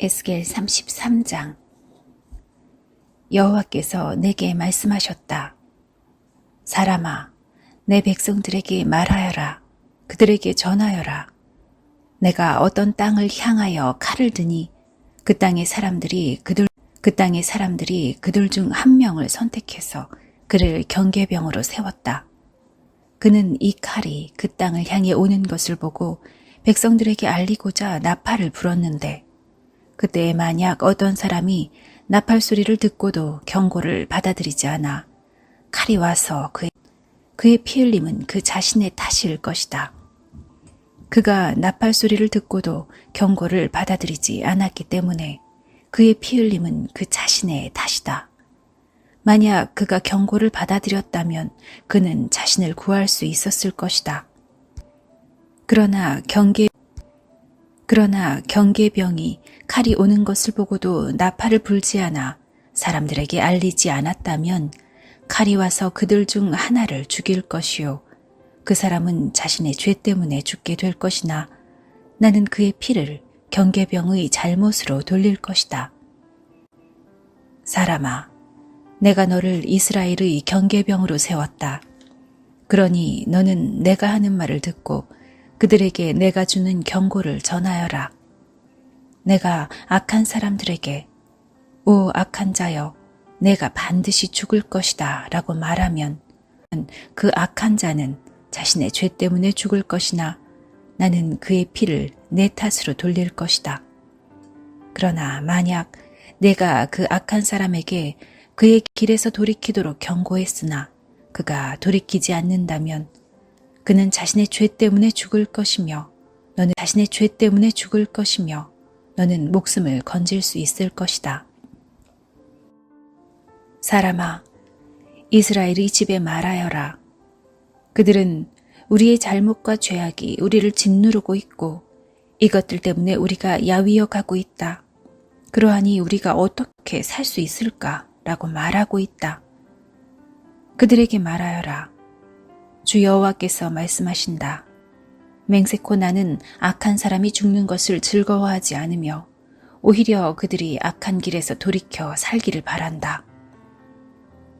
에스겔 33장. 여호와께서 내게 말씀하셨다. 사람아, 내 백성들에게 말하여라. 그들에게 전하여라. 내가 어떤 땅을 향하여 칼을 드니 그 땅의 사람들이 그들 중 한 명을 선택해서 그를 경계병으로 세웠다. 그는 이 칼이 그 땅을 향해 오는 것을 보고 백성들에게 알리고자 나팔을 불었는데, 그때 만약 어떤 사람이 나팔 소리를 듣고도 경고를 받아들이지 않아 칼이 와서 그의 피 흘림은 그 자신의 탓일 것이다. 그가 나팔 소리를 듣고도 경고를 받아들이지 않았기 때문에 그의 피 흘림은 그 자신의 탓이다. 만약 그가 경고를 받아들였다면 그는 자신을 구할 수 있었을 것이다. 그러나 경계병이 칼이 오는 것을 보고도 나팔을 불지 않아 사람들에게 알리지 않았다면 칼이 와서 그들 중 하나를 죽일 것이요, 그 사람은 자신의 죄 때문에 죽게 될 것이나 나는 그의 피를 경계병의 잘못으로 돌릴 것이다. 사람아, 내가 너를 이스라엘의 경계병으로 세웠다. 그러니 너는 내가 하는 말을 듣고 그들에게 내가 주는 경고를 전하여라. 내가 악한 사람들에게 오 악한 자여, 내가 반드시 죽을 것이다 라고 말하면 그 악한 자는 자신의 죄 때문에 죽을 것이나 나는 그의 피를 내 탓으로 돌릴 것이다. 그러나 만약 내가 그 악한 사람에게 그의 길에서 돌이키도록 경고했으나 그가 돌이키지 않는다면 그는 자신의 죄 때문에 죽을 것이며 너는 목숨을 건질 수 있을 것이다. 사람아, 이스라엘의 집에 말하여라. 그들은 우리의 잘못과 죄악이 우리를 짓누르고 있고 이것들 때문에 우리가 야위어 가고 있다. 그러하니 우리가 어떻게 살 수 있을까? 라고 말하고 있다. 그들에게 말하여라. 주 여호와께서 말씀하신다. 맹세코 나는 악한 사람이 죽는 것을 즐거워하지 않으며 오히려 그들이 악한 길에서 돌이켜 살기를 바란다.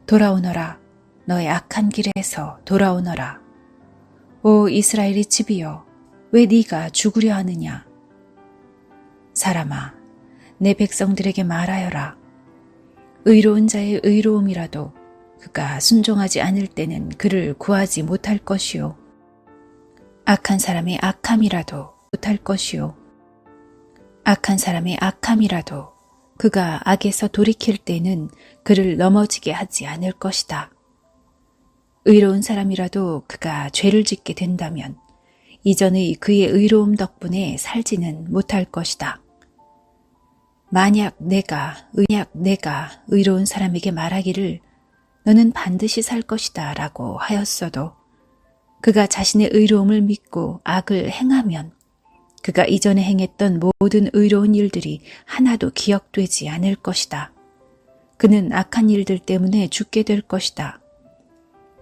돌아오너라. 너의 악한 길에서 돌아오너라. 오 이스라엘의 집이여, 왜 네가 죽으려 하느냐? 사람아, 내 백성들에게 말하여라. 의로운 자의 의로움이라도 그가 순종하지 않을 때는 그를 구하지 못할 것이요, 악한 사람의 악함이라도 그가 악에서 돌이킬 때는 그를 넘어지게 하지 않을 것이다. 의로운 사람이라도 그가 죄를 짓게 된다면 이전의 그의 의로움 덕분에 살지는 못할 것이다. 만약 내가 의로운 사람에게 말하기를 너는 반드시 살 것이다 라고 하였어도 그가 자신의 의로움을 믿고 악을 행하면 그가 이전에 행했던 모든 의로운 일들이 하나도 기억되지 않을 것이다. 그는 악한 일들 때문에 죽게 될 것이다.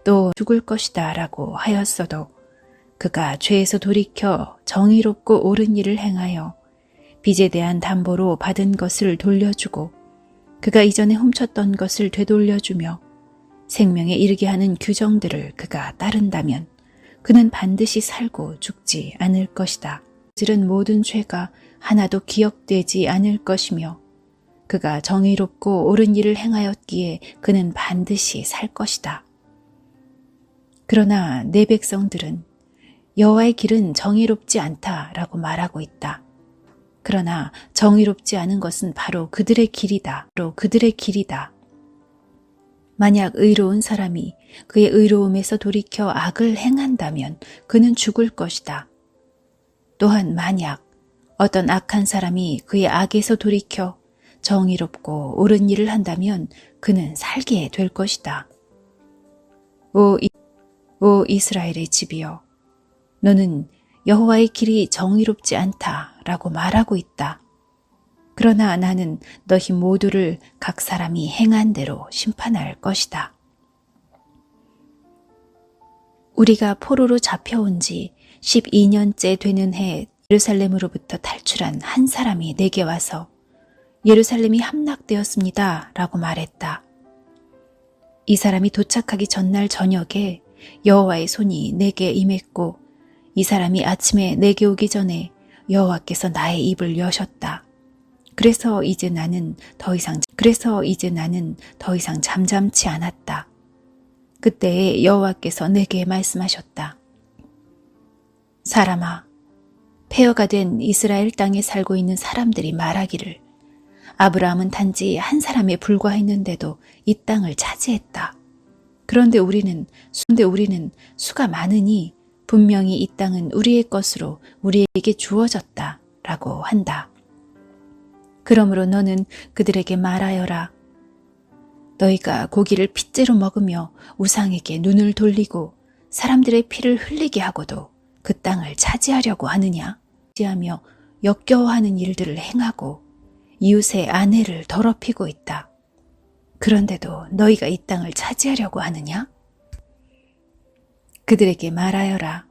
또 죽을 것이다 라고 하였어도 그가 죄에서 돌이켜 정의롭고 옳은 일을 행하여 빚에 대한 담보로 받은 것을 돌려주고 그가 이전에 훔쳤던 것을 되돌려주며 생명에 이르게 하는 규정들을 그가 따른다면 그는 반드시 살고 죽지 않을 것이다. 저지른 모든 죄가 하나도 기억되지 않을 것이며 그가 정의롭고 옳은 일을 행하였기에 그는 반드시 살 것이다. 그러나 내 백성들은 여호와의 길은 정의롭지 않다라고 말하고 있다. 그러나 정의롭지 않은 것은 바로 그들의 길이다. 만약 의로운 사람이 그의 의로움에서 돌이켜 악을 행한다면 그는 죽을 것이다. 또한 만약 어떤 악한 사람이 그의 악에서 돌이켜 정의롭고 옳은 일을 한다면 그는 살게 될 것이다. 오 이스라엘의 집이여, 너는 여호와의 길이 정의롭지 않다라고 말하고 있다. 그러나 나는 너희 모두를 각 사람이 행한 대로 심판할 것이다. 우리가 포로로 잡혀온 지 12년째 되는 해 예루살렘으로부터 탈출한 한 사람이 내게 와서 예루살렘이 함락되었습니다. 라고 말했다. 이 사람이 도착하기 전날 저녁에 여호와의 손이 내게 임했고 이 사람이 아침에 내게 오기 전에 여호와께서 나의 입을 여셨다. 그래서 이제 나는 더 이상 잠잠치 않았다. 그때에 여호와께서 내게 말씀하셨다. 사람아, 폐허가 된 이스라엘 땅에 살고 있는 사람들이 말하기를 아브라함은 단지 한 사람에 불과했는데도 이 땅을 차지했다. 그런데 우리는 수가 많으니 분명히 이 땅은 우리의 것으로 우리에게 주어졌다 라고 한다. 그러므로 너는 그들에게 말하여라. 너희가 고기를 핏째로 먹으며 우상에게 눈을 돌리고 사람들의 피를 흘리게 하고도 그 땅을 차지하려고 하느냐? 차지하며 역겨워하는 일들을 행하고 이웃의 아내를 더럽히고 있다. 그런데도 너희가 이 땅을 차지하려고 하느냐? 그들에게 말하여라.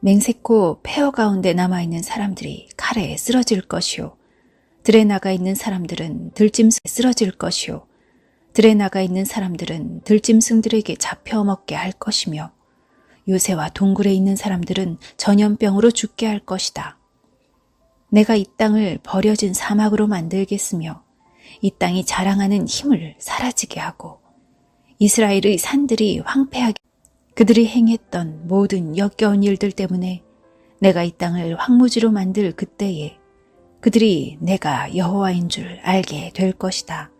맹세코 폐허 가운데 남아있는 사람들이 칼에 쓰러질 것이요. 들에 나가 있는 사람들은 들짐승에 쓰러질 것이요. 들에 나가 있는 사람들은 들짐승들에게 잡혀 먹게 할 것이며 요새와 동굴에 있는 사람들은 전염병으로 죽게 할 것이다. 내가 이 땅을 버려진 사막으로 만들겠으며 이 땅이 자랑하는 힘을 사라지게 하고 이스라엘의 산들이 황폐하게 그들이 행했던 모든 역겨운 일들 때문에 내가 이 땅을 황무지로 만들 그때에 그들이 내가 여호와인 줄 알게 될 것이다.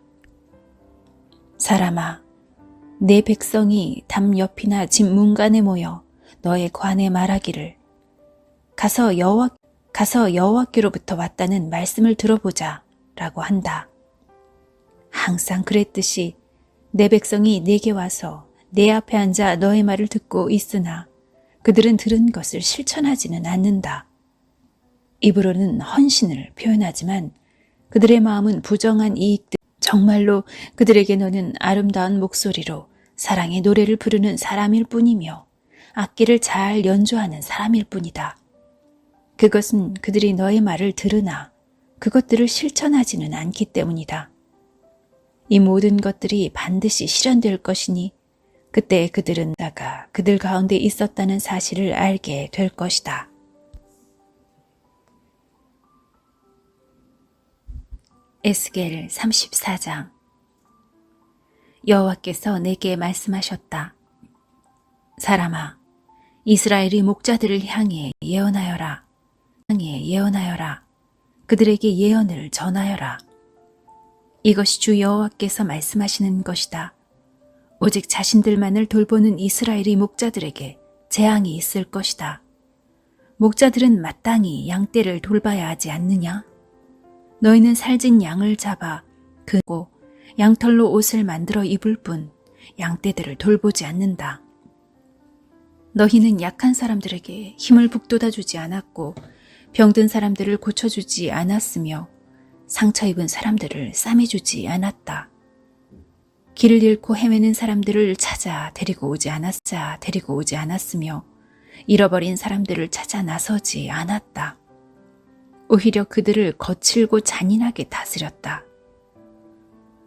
사람아, 내 백성이 담 옆이나 집 문간에 모여 너의 관에 말하기를 가서 여호와께로부터 왔다는 말씀을 들어보자 라고 한다. 항상 그랬듯이 내 백성이 내게 와서 내 앞에 앉아 너의 말을 듣고 있으나 그들은 들은 것을 실천하지는 않는다. 입으로는 헌신을 표현하지만 그들의 마음은 부정한 이익들. 정말로 그들에게 너는 아름다운 목소리로 사랑의 노래를 부르는 사람일 뿐이며 악기를 잘 연주하는 사람일 뿐이다. 그것은 그들이 너의 말을 들으나 그것들을 실천하지는 않기 때문이다. 이 모든 것들이 반드시 실현될 것이니 그때 그들은 나가 그들 가운데 있었다는 사실을 알게 될 것이다. 에스겔 34장. 여호와께서 내게 말씀하셨다. 사람아, 이스라엘의 목자들을 향해 예언하여라. 그들에게 예언을 전하여라. 이것이 주 여호와께서 말씀하시는 것이다. 오직 자신들만을 돌보는 이스라엘의 목자들에게 재앙이 있을 것이다. 목자들은 마땅히 양떼를 돌봐야 하지 않느냐? 너희는 살진 양을 잡아 그고 양털로 옷을 만들어 입을 뿐 양떼들을 돌보지 않는다. 너희는 약한 사람들에게 힘을 북돋아주지 않았고 병든 사람들을 고쳐주지 않았으며 상처 입은 사람들을 싸매주지 않았다. 길을 잃고 헤매는 사람들을 찾아 데리고 오지 않았으며 잃어버린 사람들을 찾아 나서지 않았다. 오히려 그들을 거칠고 잔인하게 다스렸다.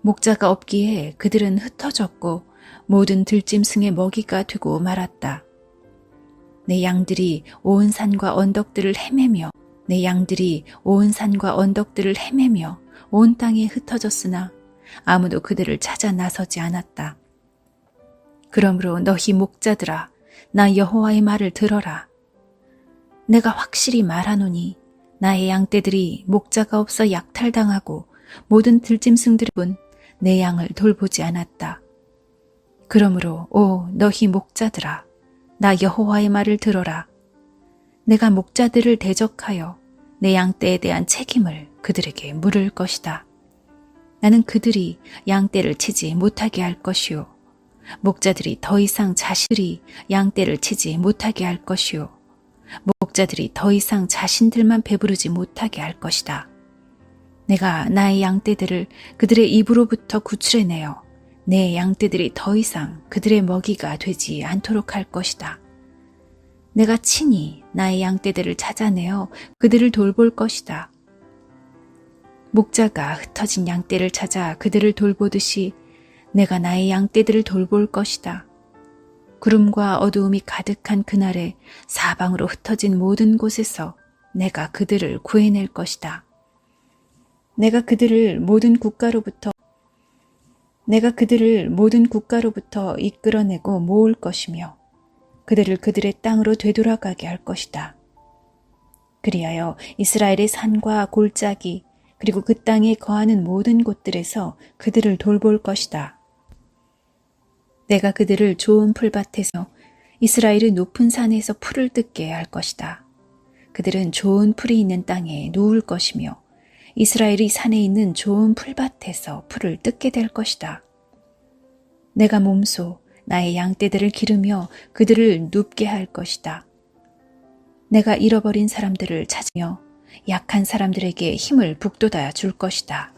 목자가 없기에 그들은 흩어졌고 모든 들짐승의 먹이가 되고 말았다. 내 양들이 온 산과 언덕들을 헤매며 온 땅에 흩어졌으나 아무도 그들을 찾아 나서지 않았다. 그러므로 너희 목자들아, 나 여호와의 말을 들어라. 내가 확실히 말하노니 나의 양떼들이 목자가 없어 약탈당하고 모든 들짐승들은 내 양을 돌보지 않았다. 그러므로 오 너희 목자들아, 나 여호와의 말을 들어라. 내가 목자들을 대적하여 내 양떼에 대한 책임을 그들에게 물을 것이다. 나는 그들이 양떼를 치지 못하게 할 것이요. 목자들이 더 이상 자신들이 양떼를 치지 못하게 할 것이요. 목자들이 더 이상 자신들만 배부르지 못하게 할 것이다. 내가 나의 양떼들을 그들의 입으로부터 구출해내어 내 양떼들이 더 이상 그들의 먹이가 되지 않도록 할 것이다. 내가 친히 나의 양떼들을 찾아내어 그들을 돌볼 것이다. 목자가 흩어진 양떼를 찾아 그들을 돌보듯이 내가 나의 양떼들을 돌볼 것이다. 구름과 어두움이 가득한 그날에 사방으로 흩어진 모든 곳에서 내가 그들을 구해낼 것이다. 내가 그들을 모든 국가로부터 이끌어내고 모을 것이며 그들을 그들의 땅으로 되돌아가게 할 것이다. 그리하여 이스라엘의 산과 골짜기 그리고 그 땅에 거하는 모든 곳들에서 그들을 돌볼 것이다. 내가 그들을 좋은 풀밭에서 이스라엘의 높은 산에서 풀을 뜯게 할 것이다. 그들은 좋은 풀이 있는 땅에 누울 것이며 이스라엘이 산에 있는 좋은 풀밭에서 풀을 뜯게 될 것이다. 내가 몸소 나의 양떼들을 기르며 그들을 눕게 할 것이다. 내가 잃어버린 사람들을 찾으며 약한 사람들에게 힘을 북돋아 줄 것이다.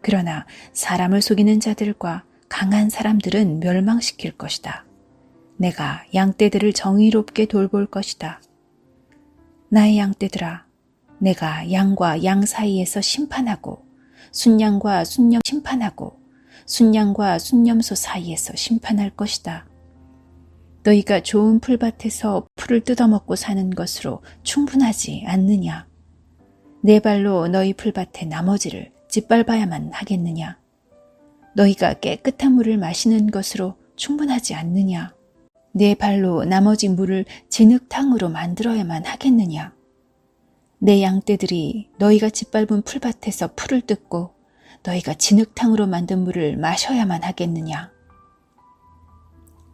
그러나 사람을 속이는 자들과 강한 사람들은 멸망시킬 것이다. 내가 양떼들을 정의롭게 돌볼 것이다. 나의 양떼들아, 내가 양과 양 사이에서 심판하고 순양과 순념소 사이에서 심판할 것이다. 너희가 좋은 풀밭에서 풀을 뜯어먹고 사는 것으로 충분하지 않느냐? 내 발로 너희 풀밭의 나머지를 짓밟아야만 하겠느냐? 너희가 깨끗한 물을 마시는 것으로 충분하지 않느냐? 내 발로 나머지 물을 진흙탕으로 만들어야만 하겠느냐? 내 양떼들이 너희가 짓밟은 풀밭에서 풀을 뜯고 너희가 진흙탕으로 만든 물을 마셔야만 하겠느냐?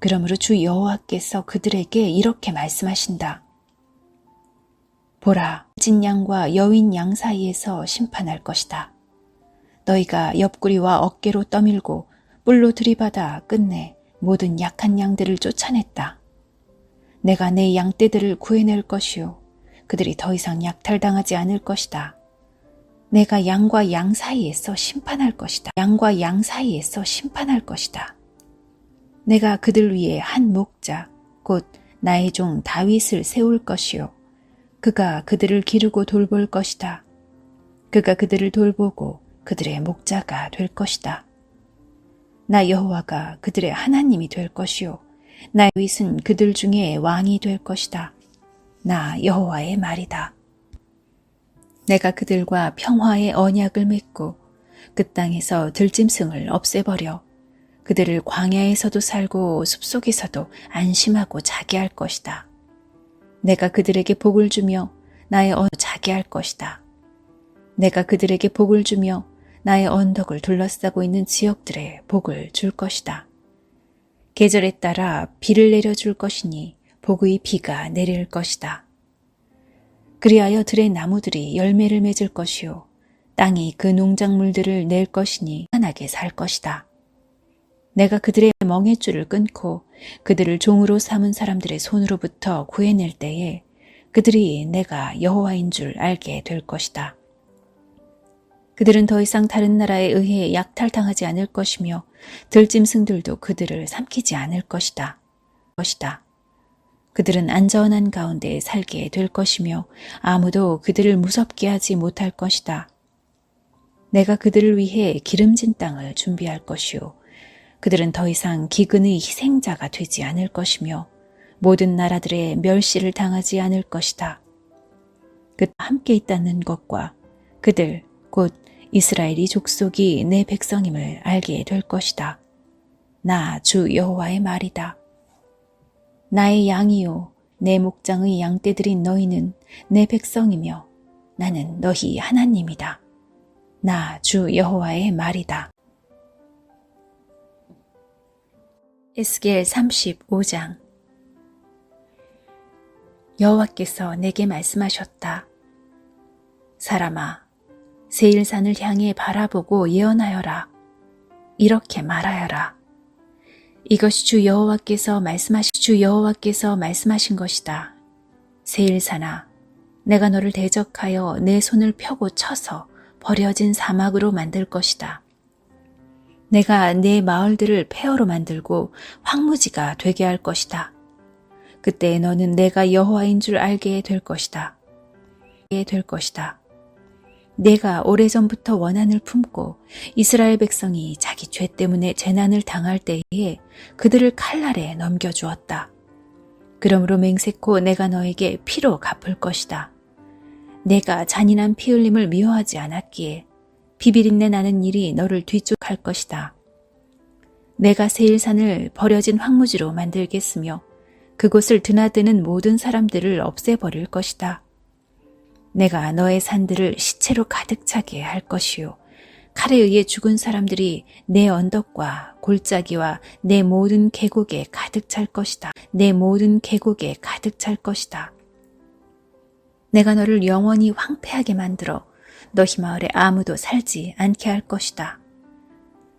그러므로 주 여호와께서 그들에게 이렇게 말씀하신다. 보라, 진 양과 여윈 양 사이에서 심판할 것이다. 너희가 옆구리와 어깨로 떠밀고 뿔로 들이받아 끝내 모든 약한 양들을 쫓아냈다. 내가 내 양떼들을 구해낼 것이요 그들이 더 이상 약탈당하지 않을 것이다. 내가 양과 양 사이에서 심판할 것이다. 양과 양 사이에서 심판할 것이다. 내가 그들 위에 한 목자, 곧 나의 종 다윗을 세울 것이요 그가 그들을 기르고 돌볼 것이다. 그가 그들을 돌보고 그들의 목자가 될 것이다. 나 여호와가 그들의 하나님이 될 것이요 나의 다윗은 그들 중에 왕이 될 것이다. 나 여호와의 말이다. 내가 그들과 평화의 언약을 맺고 그 땅에서 들짐승을 없애버려 그들을 광야에서도 살고 숲속에서도 안심하고 자게 할 것이다. 내가 그들에게 복을 주며 나의 언덕을 자게 할 것이다. 내가 그들에게 복을 주며 나의 언덕을 둘러싸고 있는 지역들에 복을 줄 것이다. 계절에 따라 비를 내려줄 것이니 복의 비가 내릴 것이다. 그리하여 들의 나무들이 열매를 맺을 것이요 땅이 그 농작물들을 낼 것이니 편하게 살 것이다. 내가 그들의 멍에줄을 끊고 그들을 종으로 삼은 사람들의 손으로부터 구해낼 때에 그들이 내가 여호와인 줄 알게 될 것이다. 그들은 더 이상 다른 나라에 의해 약탈당하지 않을 것이며 들짐승들도 그들을 삼키지 않을 것이다. 그들은 안전한 가운데 살게 될 것이며 아무도 그들을 무섭게 하지 못할 것이다. 내가 그들을 위해 기름진 땅을 준비할 것이요 그들은 더 이상 기근의 희생자가 되지 않을 것이며 모든 나라들의 멸시를 당하지 않을 것이다. 그들과 함께 있다는 것과 그들 곧 이스라엘이 족속이 내 백성임을 알게 될 것이다. 나 주 여호와의 말이다. 나의 양이요 내 목장의 양떼들인 너희는 내 백성이며 나는 너희 하나님이다. 나 주 여호와의 말이다. 에스겔 35장. 여호와께서 내게 말씀하셨다. 사람아, 세일산을 향해 바라보고 예언하여라. 이렇게 말하여라. 이것이 주 여호와께서 말씀하신 것이다. 세일산아, 내가 너를 대적하여 내 손을 펴고 쳐서 버려진 사막으로 만들 것이다. 내가 내 마을들을 폐허로 만들고 황무지가 되게 할 것이다. 그때 너는 내가 여호와인 줄 알게 될 것이다. 내가 오래전부터 원한을 품고 이스라엘 백성이 자기 죄 때문에 재난을 당할 때에 그들을 칼날에 넘겨주었다. 그러므로 맹세코 내가 너에게 피로 갚을 것이다. 내가 잔인한 피 흘림을 미워하지 않았기에 비비린내 나는 일이 너를 뒤쫓할 것이다. 내가 세일산을 버려진 황무지로 만들겠으며 그곳을 드나드는 모든 사람들을 없애버릴 것이다. 내가 너의 산들을 시체로 가득 차게 할 것이요 칼에 의해 죽은 사람들이 내 언덕과 골짜기와 내 모든 계곡에 가득 찰 것이다. 내 모든 계곡에 가득 찰 것이다. 내가 너를 영원히 황폐하게 만들어 너희 마을에 아무도 살지 않게 할 것이다.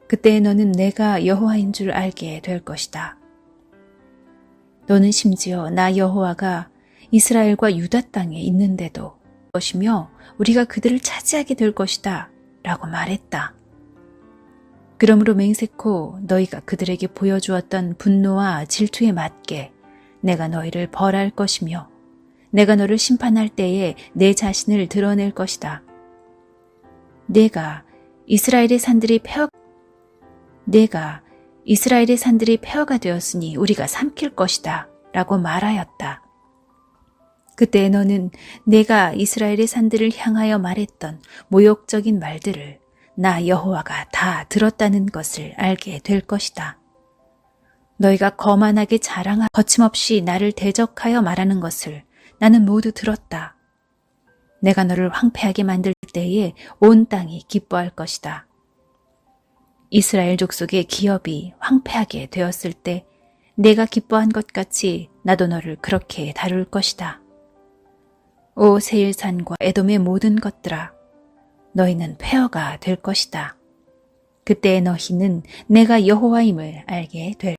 그때 너는 내가 여호와인 줄 알게 될 것이다. 너는 심지어 나 여호와가 이스라엘과 유다 땅에 있는데도 것이며 우리가 그들을 차지하게 될 것이다 라고 말했다. 그러므로 맹세코 너희가 그들에게 보여주었던 분노와 질투에 맞게 내가 너희를 벌할 것이며 내가 너를 심판할 때에 내 자신을 드러낼 것이다. 내가 이스라엘의 산들이 폐허가 되었으니 우리가 삼킬 것이다 라고 말하였다. 그때 너는 내가 이스라엘의 산들을 향하여 말했던 모욕적인 말들을 나 여호와가 다 들었다는 것을 알게 될 것이다. 너희가 거만하게 자랑하고 거침없이 나를 대적하여 말하는 것을 나는 모두 들었다. 내가 너를 황폐하게 만들 때에 온 땅이 기뻐할 것이다. 이스라엘 족속의 기업이 황폐하게 되었을 때 내가 기뻐한 것 같이 나도 너를 그렇게 다룰 것이다. 오 세일산과 에돔의 모든 것들아, 너희는 폐허가 될 것이다. 그때 너희는 내가 여호와임을 알게 될